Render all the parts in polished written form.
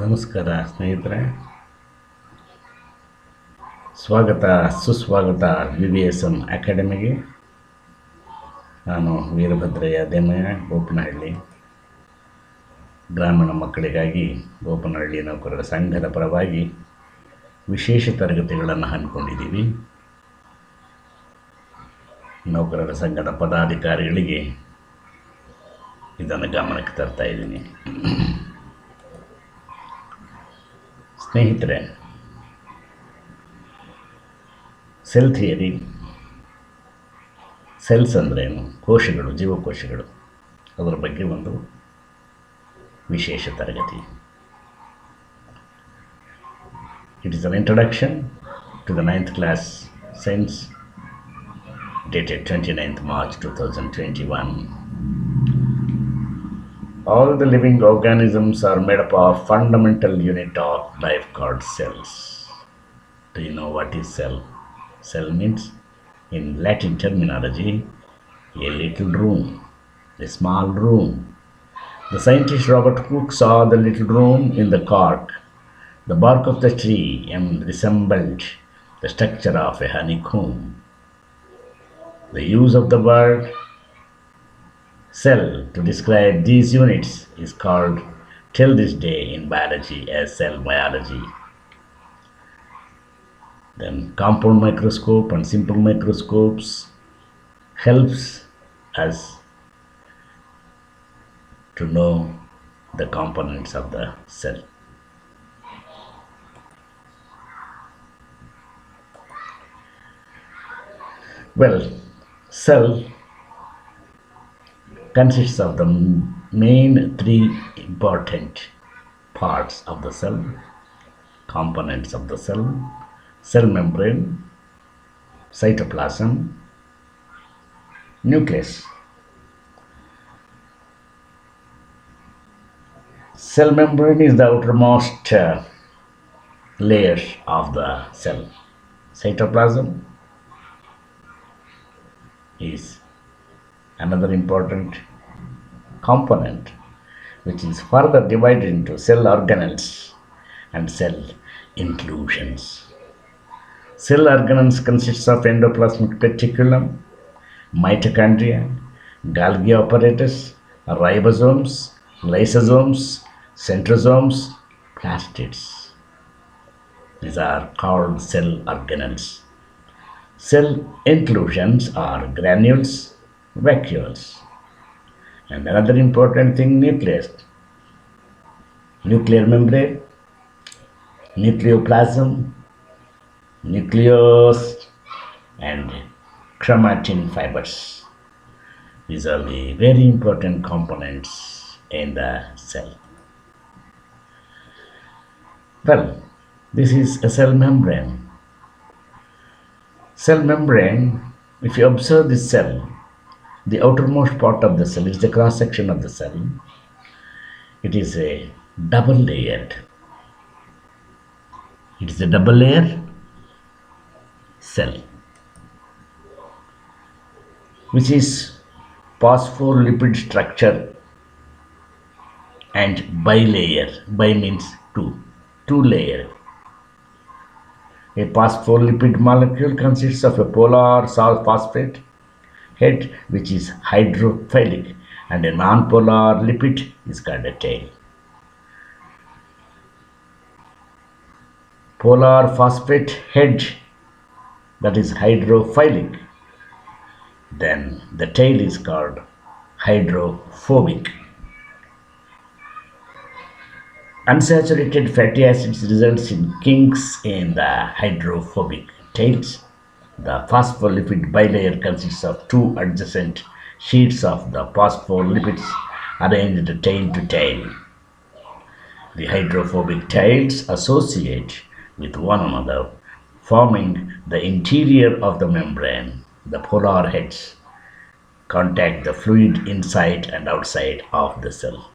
ನಮಸ್ಕಾರ ಸ್ನೇಹಿತರೆ, ಸ್ವಾಗತ ಸುಸ್ವಾಗತ VVSM ಅಕಾಡೆಮಿಗೆ. ನಾನು ವೀರಭದ್ರಯ್ಯ ದೇಮಯ್ಯ, ಗೋಪನಹಳ್ಳಿ. ಗ್ರಾಮೀಣ ಮಕ್ಕಳಿಗಾಗಿ ಗೋಪನಹಳ್ಳಿ ನೌಕರರ ಸಂಘದ ಪರವಾಗಿ ವಿಶೇಷ ತರಗತಿಗಳನ್ನು ಹಮ್ಮಿಕೊಂಡಿದ್ದೀವಿ. ನೌಕರರ ಸಂಘದ ಪದಾಧಿಕಾರಿಗಳಿಗೆ ಇದನ್ನು ಗಮನಕ್ಕೆ ತರ್ತಾ ಇದ್ದೀನಿ. ಸ್ನೇಹಿತರೆ, ಸೆಲ್ ಥಿಯರಿ, ಸೆಲ್ಸ್ ಅಂದ್ರೇನು, ಕೋಶಗಳು, ಜೀವಕೋಶಗಳು, ಅದರ ಬಗ್ಗೆ ಒಂದು ವಿಶೇಷ ತರಗತಿ. It is an introduction to the 9th class science dated 29th March 2021. All the living organisms are made up of fundamental unit of life called cells. Do you know what is cell? Cell means, in Latin terminology, a little room, a small room. The scientist Robert Hooke saw the little room in the cork, the bark of the tree, and resembled the structure of a honeycomb. The use of the word cell to describe these units is called till this day in biology as cell biology. Then compound microscope and simple microscopes helps us to know the components of the cell. Well, cell consists of the main three important parts of the cell, components of the cell: cell membrane, cytoplasm, nucleus. Cell membrane is the outermost layer of the cell. Cytoplasm is another important component, which is further divided into cell organelles and cell inclusions. Cell organelles consists of endoplasmic reticulum, mitochondria, Golgi apparatus, ribosomes, lysosomes, centrosomes, plastids. These are called cell organelles. Cell inclusions are granules, vacuoles, and another important thing, nucleus, nuclear membrane, nucleoplasm, nucleus, and chromatin fibers. These are the very important components in the cell. Well, this is a cell membrane. Cell membrane, if you observe this cell, the outermost part of the cell is the cross section of the cell. It is a double layered. It is a double layer cell, which is phospholipid structure and bilayer. Bi means two layer. A phospholipid molecule consists of a polar phosphate head, which is hydrophilic, and a non-polar lipid is called a tail. Polar phosphate head, that is hydrophilic. Then the tail is called hydrophobic. Unsaturated fatty acids results in kinks in the hydrophobic tails. The phospholipid bilayer consists of two adjacent sheets of the phospholipids arranged tail to tail. The hydrophobic tails associate with one another, forming the interior of the membrane. The polar heads contact the fluid inside and outside of the cell.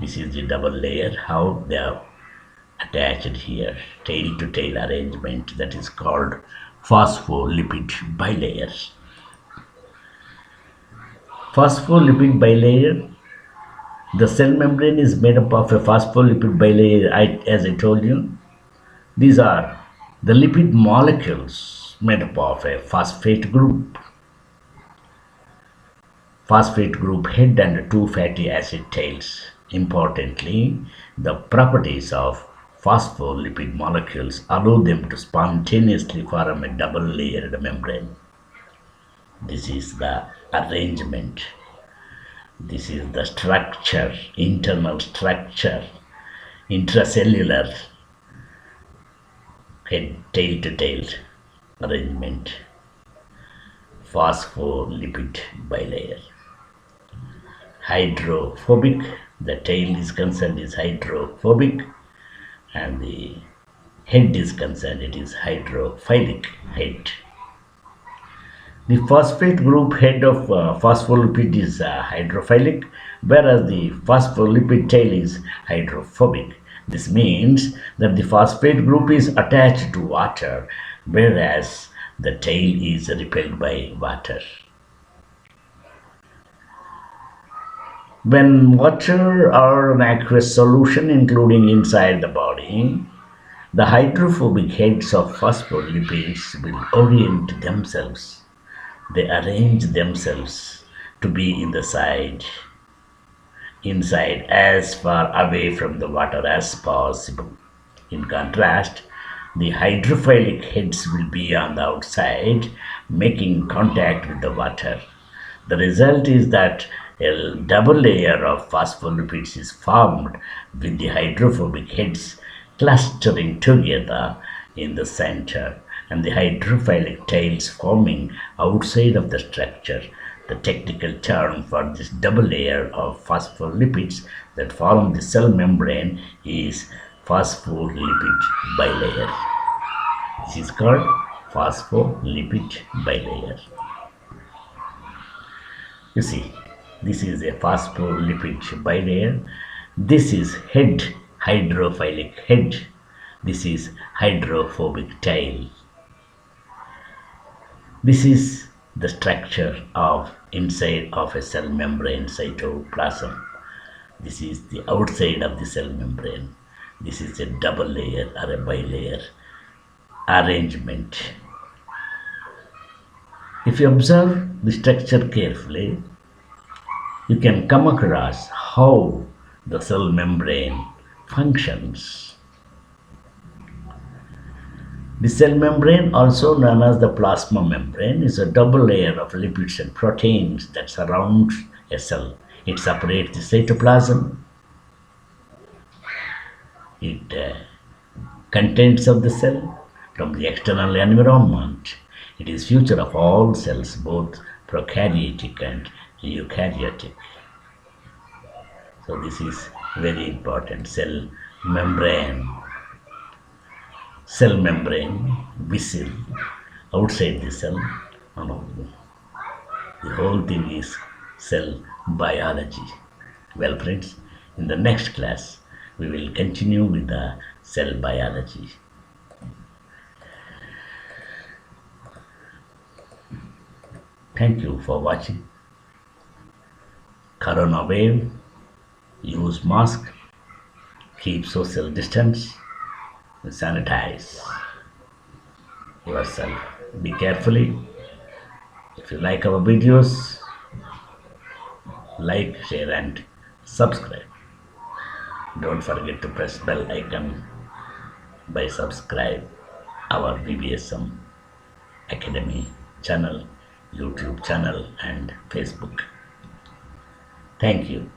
This is the double layer, how they are attached here, tail to tail arrangement, that is called phospholipid bilayer. Phospholipid bilayer The cell membrane is made up of a phospholipid bilayer, as I told you. These are the lipid molecules made up of a phosphate group head and two fatty acid tails. Importantly, the properties of phospholipid molecules allow them to spontaneously form a double-layered membrane. This is the arrangement. This is the structure, internal structure, intracellular head tail to tail arrangement. Phospholipid bilayer. Hydrophobic, the tail is concerned is hydrophobic, and the head is concerned it is hydrophilic head. The phosphate group head of phospholipid is hydrophilic, whereas the phospholipid tail is hydrophobic. This means that the phosphate group is attached to water, whereas the tail is repelled by water. When water or an aqueous solution, including inside the body, the hydrophobic heads of phospholipids will orient themselves. They arrange themselves to be inside as far away from the water as possible. In contrast, the hydrophilic heads will be on the outside, making contact with the water. The result is that a double layer of phospholipids is formed with the hydrophobic heads clustering together in the center and the hydrophilic tails forming outside of the structure. The technical term for this double layer of phospholipids that form the cell membrane is phospholipid bilayer. This is called phospholipid bilayer. You see, this is a phospholipid bilayer. This is head, hydrophilic head. This is hydrophobic tail. This is the structure of inside of a cell membrane, cytoplasm. This is the outside of the cell membrane. This is a double layer or a bilayer arrangement. If you observe the structure carefully, you can come across how the cell membrane functions. The cell membrane, also known as the plasma membrane, is a double layer of lipids and proteins that surrounds a cell. It separates the cytoplasm. It contents of the cell from the external environment. It is future of all cells, both prokaryotic and eukaryotic. So this is very important. Cell membrane, vessel outside the cell. The whole thing is cell biology. Well, friends, in the next class we will continue with the cell biology. Thank you for watching. Corona wave, use mask, keep social distance, sanitize yourself. Be carefully. If you like our videos, like, share and subscribe. Don't forget to press bell icon by subscribe our VBSM Academy channel, YouTube channel and Facebook. Thank you.